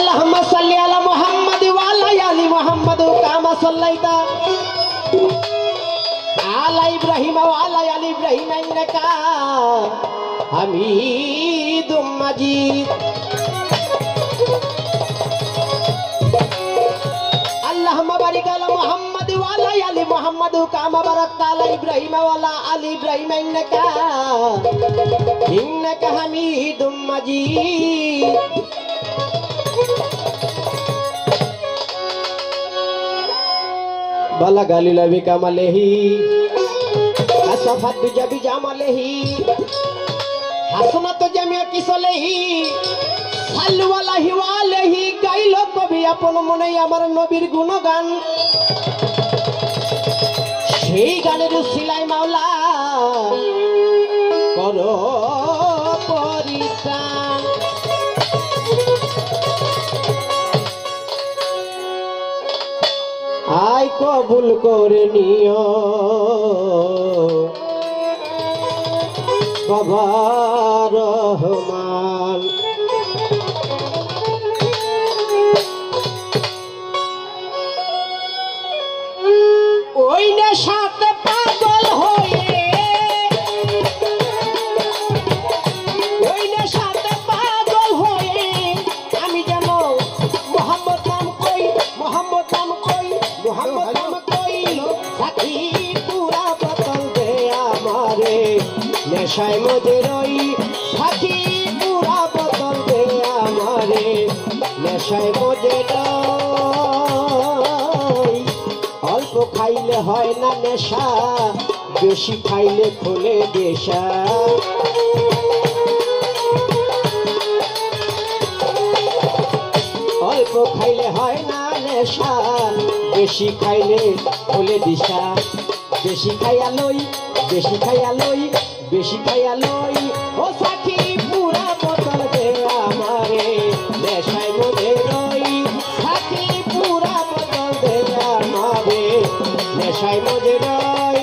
আল্লাহুম্মা সাল্লি আলা মুহাম্মাদ ওয়া আলা আলি মুহাম্মাদ কামা সাল্লাইতা আলা ইব্রাহিম ওয়া আলা আলি ইব্রাহিম ইন্নাকা হামিদুম মাজিদ। আল্লাহুম্মা বারিক আলা মুহাম্মাদ ওয়া আলা আলি মুহাম্মাদ কামা বারাকতা আলা ইব্রাহিম ওয়া আলা আলি ইব্রাহিম ইন্নাকা হামিদুম মাজিদ। بلغ العلو بكماله أصفت بجماله حسنت جميع خصاله صلوا عليه وآله গাইল কবি আপন মনে আমার নবীর গুণগান। সেই গানের উসিলায় মাওলা করো পরিত্রাণ। আয় কবুল করে নিও বাবা রহমান। ওই নেশাতে পাগল হয়ে ওই নেশাতে পাগল হয়ে আমি যেন মোহাম্মদ নাম কই মোহাম্মদ নাম কই মোহাম্মদ নাম কই সাথী পুরা বদল দে আমারে নেশায় মজে রই সাথী পুরা বদল দে আমারে নেশায় মজে রই। অল্প খাইলে হয় না নেশা বেশি খাইলে খুলে দেশা। অল্প খাইলে হয় না নেশা বেশি খাইলে খুলে দিশা। বেশি খাইয়া লই বেশি খাইয়া লই বেশি খাইয়া লই ও সাথী পুরা বদল দে আমারে নেশায় মজে রই সাথী পুরা বদল দে আমারে নেশায় মজে রই।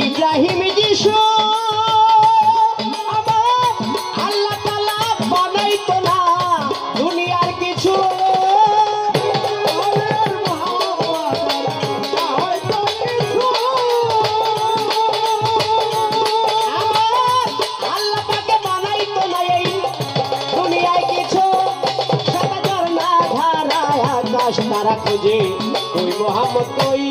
ইব্রাহিম যিশু আমার আল্লাহ তাআলা বানাইতো না দুনিয়ার কিছু। আল্লাহ পাকে বানাইতো না এই দুনিয়ায় কিছু। সাদা ঝর্ণা ধারায় আকাশ তারা খুঁজে কই মোহাম্মদ কই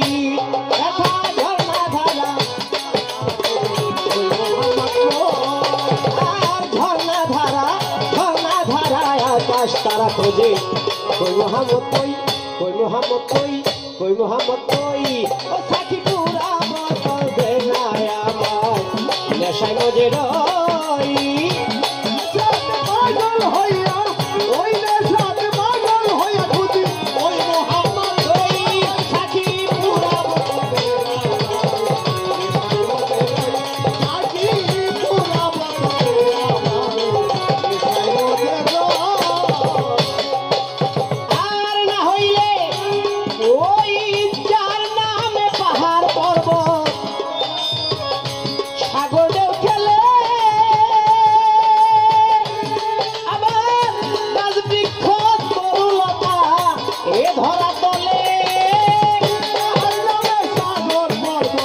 তারা খোঁজে কই মোহাম্মদ কই কই মোহাম্মদ কই কই মোহাম্মদ কই ও সাথী পুরা বদল দে না আমার নেশায় মজে রই। পাগল হইয়া ওই নেশাতে পাগল হইয়া খুঁজি ওই মোহাম্মদ কই সাথী পুরা বদল দে সাথী পুরা বদল দে আমার নেশায় মজে রই। ওই যার নামে পাহাড় পর্বত সাগর ঢেউ খেলে আবার গাছ বৃক্ষ তরুলতা এ ধরা তলে সাগর পর্বত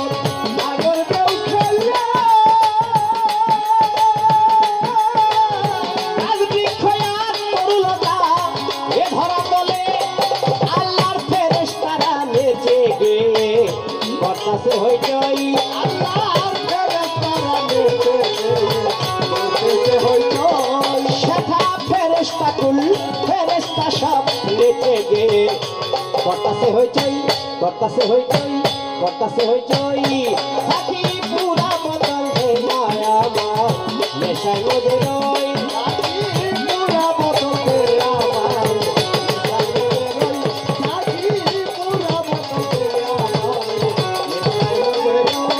সাগর ঢেউ খেলে গাছ বৃক্ষ আর তরুলতা এ ধরা তলে বর্তাসে হয়ে যাই আল্লাহর ফেরেশতারা নেচে বর্তাসে হয়ে যাই সেটা ফেরেশতা কুল ফেরেশতা সব নেচে গে বর্তাসে হয়ে যাই বর্তাসে হয়ে যাই বর্তাসে হয়ে যাই সাথী পুরা বদল দে না আমার নেশায় মজে রই সাথী পুরা বদল দে আমার সাথী পুরা বদল দে আমার নেশায় মজে রই।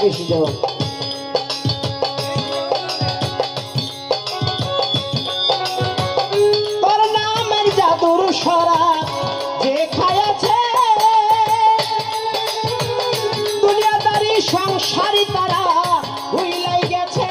বেশি দেব। তোর নামের জাদুর সরা যে খায়াছে দুনিয়াদারি সংসারী তারা ভুইলাই গেছে।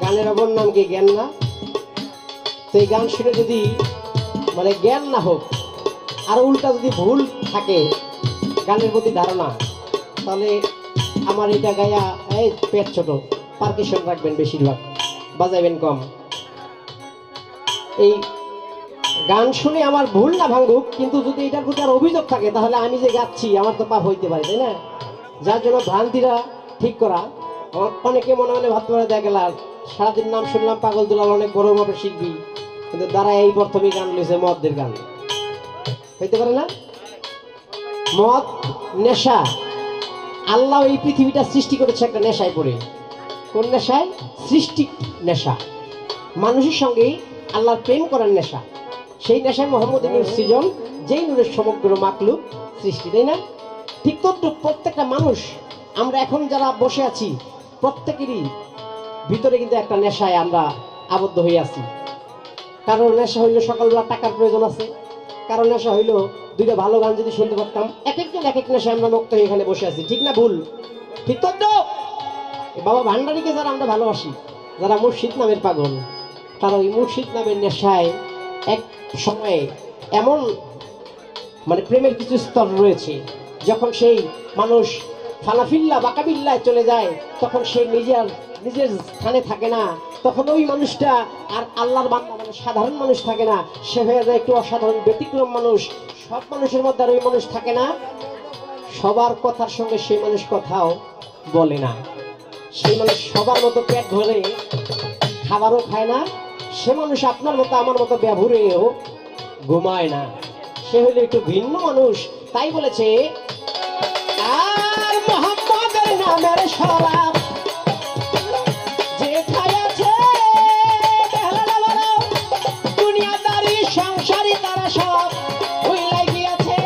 গানের অপর নাম কি? জ্ঞান না? তো এই গান শুনে যদি মানে জ্ঞান না হোক আর উল্টা যদি ভুল থাকে গানের প্রতি ধারণা, তাহলে আমার এটা গায়া এই পেট ছোট, পারকিশন রাখবেন বেশিরভাগ, বাজাইবেন কম। এই গান শুনে আমার ভুল না ভাঙুক, কিন্তু যদি এটার প্রতি আর অভিযোগ থাকে তাহলে আমি যে গাচ্ছি আমার তো পাপ হইতে পারে, তাই না? যার জন্য ভ্রান্তিরা ঠিক করা। অনেকে মনে মনে ভাবতে পারে দেখা গেল সারাদিন নাম শুনলাম পাগল দুলাল অনেক বড় মাপের শিখবি, কিন্তু দ্বারা এই প্রথমেই গান লইছে মদের গান, হইতে পারে না? মদ নেশা, আল্লাহ এই পৃথিবীটা সৃষ্টি করেছে একটা নেশায় পড়ে। কোন নেশায়? সৃষ্টি নেশা, মানুষের সঙ্গে আল্লাহর প্রেম করার নেশা। সেই নেশায় মোহাম্মদ নূর সৃজন, যেই নূরের সমগ্র মাকলুক সৃষ্টি, তাই না? ঠিক তদ্রুপ প্রত্যেকটা মানুষ, আমরা এখন যারা বসে আছি প্রত্যেকেরই ভিতরে কিন্তু একটা নেশায় আমরা আবদ্ধ হয়ে আছি। কারণ নেশা হইল সকালবেলা টাকার প্রয়োজন আছে, কারণ নেশা হইল দুইটা ভালো গান যদি শুনতে পারতাম। এক একজন এক এক নেশায় আমরা মুক্ত হয়ে এখানে বসে আছি, ঠিক না ভুল? ঠিক তো? বাবা ভান্ডারীকে যারা আমরা ভালোবাসি, যারা মুর্শিদ নামের পাগল, তারা ওই মুর্শিদ নামের নেশায় এক সময়ে এমন মানে প্রেমের কিছু স্তর রয়েছে, যখন সেই মানুষ ফানাফিল্লা বাকাবিল্লায় চলে যায় তখন সে নিজের স্থানে থাকে না, তখন ওই মানুষটা আর আল্লাহর বান্দা মানে সাধারণ মানুষ থাকে না, সে হয়ে যায় একটু অসাধারণ ব্যতিক্রম মানুষ। সব মানুষের মধ্যে আর ওই মানুষ থাকে না, সবার কথার সঙ্গে সেই মানুষ কথাও বলে না, সেই মানুষ সবার মতো পেট ভরে খাবারও খায় না, সে মানুষ আপনার মতো আমার মতো ব্যবহারেও ঘুমায় না, সে হইলো একটু ভিন্ন মানুষ। তাই বলেছে আর মুহাম্মদের নামের শরাব যে খায়াছে দুনিয়াদারি সংসারী তারা সব ভুইলাই গিয়েছে।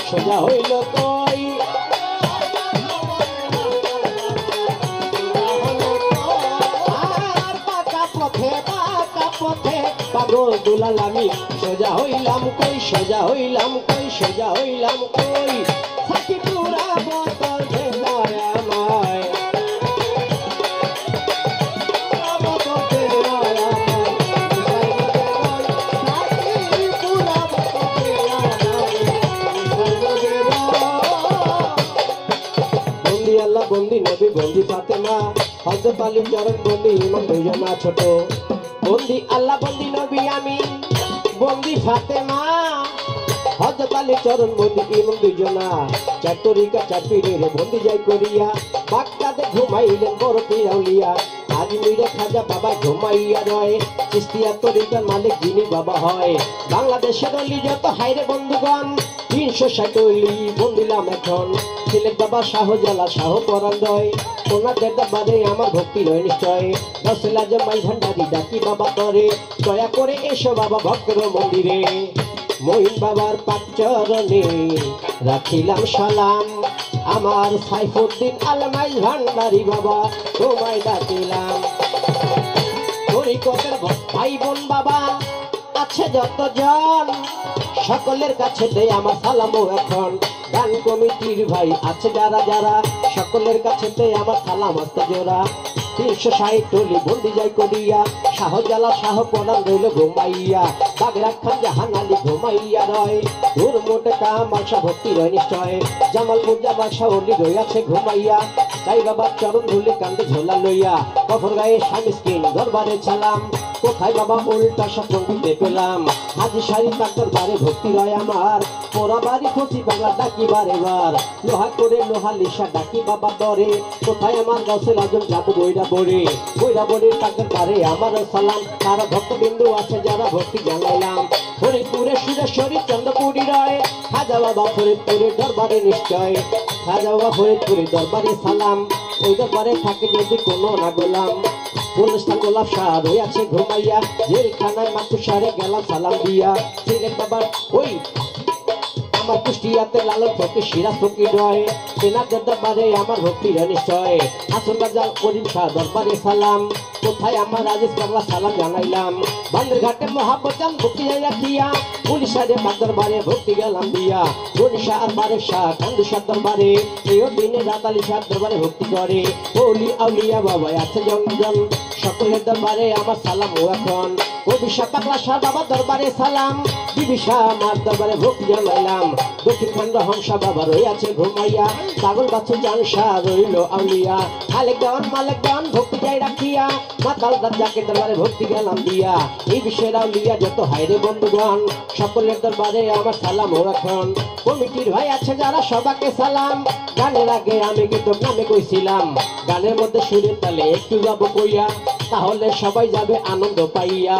সোজা হইল কই আর পাকা পথে পাগল দুলাল আমি সোজা হইলাম কই, সোজা হইলাম কই, সোজা হইলাম কই। থাকি পুরা বতর ভেদায় আমায় বন্দি নবী বন্দি ফাতেমা হযরত আলী চরণ বন্দি ইমাম দুইজনা ছোট। বন্দি আল্লাহ বন্দি নবী আমি বন্দি ফাতেমা হযরত আলী চরণ বন্দি ইমাম দুইজনা। চার তরিকা চার পীরের বন্দি যাই করিয়া বাগদাদে ঘুমাইলেন বড় পীর আউলিয়া। আজমিরে খাজা বাবা ঘুমাইয়া রয়, চিশতিয়া তরিকার মালিক যিনি বাবা হয়। বাংলাদেশের অলি যত হাইরে বন্ধুগণ 360 অলি বন্দিলাম এখন। সিলেট বাবা শাহজালা শাহ পরান্দয়, ওনাদের দরবারে আমার ভক্তি রয় নিশ্চয়। রসুল আজম মাই ভান্ডারি ডাকি বাবা করে, দয়া করে এসো বাবা ভক্র মন্দিরে। মহিন বাবার পাক চরণে রাখিলাম সালাম, আমার সাইফুদ্দিন আলমাই ভান্ডারি বাবা তোমায় ডাকিলাম। তরিকতের ভাই বোন বাবা আছে যতজন, সকলের কাছে দেয় আমার সালামও এখন। গান কমিটির ভাই আছে যারা যারা, সকলের কাছে দেয় আমার সালাম হস্ত জোড়া। 360 টলি বন্দি যাই করিয়া শাহজালা শাহ পরাণ রইল ঘুমাইয়া বাগরা খান জাহানালি ঘুমাইয়া রয় দূর মোটে কামাশা ভক্তি রয় নিশ্চয় জামালপুর বাদশা অলি রইয়াছে ঘুমাইয়া তাই বাবা চরণ ধুলি কান্দে ঝোলা লইয়া কফর গায়ে স্বামী স্কিন দরবারে ছালাম কোথায় বাবা উল্টা সঙ্গীতে পেলাম হাজি সারি তার দরবারে ভক্তি রয় আমার পোড়া বাড়ি খোঁজি বাংলা ডাকি বারে বার লোহা করে লোহা লিসা ডাকি বাবা দরে কোথায় আমার গাছের আজম যাবো বইরা বড়ে তার দরবারে আমার সালাম তারা ভক্তবিন্দু আছে যারা ভক্তি জানাইলাম ফরিদপুরে সুরেশ্বরী চন্দ্রপুরী রয় খাজা বাবা ফরিদপুরে দরবারে নিশ্চয় খাজা বাবা ফরিদপুরে দরবারে সালাম ওই দরবারে থাকে যদি কোনো না গোলাম পুলিশটা গোলাপ শাহ রয়েছে ঘুমাইয়া জেলখানায় মাত্র সারে গেলাম সালাম দিয়া সিলেট বাবার ওই আমার কুষ্টিয়াতে লালন ফকির সিরাজ ফকির রয় সেনাদের দরবারে আমার ভক্তির নিশ্চয় আসল বাজার করিম শাহ দরবারে সালাম কোথায় আমার রাজেশ বাংলা সালাম জানাইলাম বান্দ্রঘাটে মহাপচান ভক্তি যাই রাখিয়া পুলিশারে মার দরবারে ভক্তি গেলাম দিয়া গরিশা আর বারে শাহ কান্দুসার দরবারে এই দিনে রাতালি শাহ দরবারে ভক্তি করে ওলি আউলিয়া বাবা আছে জনজন সকলের দরবারে আমার সালাম ও এখন অভিশাপ পাগলা শাহ বাবা দরবারে সালাম বিবিশা আমার দরবারে ভক্তি জানাইলাম দক্ষিণ খন্ড হংসা বাবা রইয়াছে ঘুমাইয়া পাগল বাচ্চু জান শাহ রইল আউলিয়া মালেক গান ভক্তি যাই রাখিয়া মাতাল দাকে দরবারে ভক্তি গেলাম দিয়া এই বিশ্বের আউলিয়া যত হাইরে বন্ধুগণ সকলের দরবারে আমার সালাম ও এখন কমিটির ভাই আছে যারা সবাকে সালাম গানের আগে আমি কিন্তু নামে কইছিলাম গানের মধ্যে সুরের তালে একটু যাবো কইয়া তাহলে সবাই যাবে আনন্দ পাইয়া।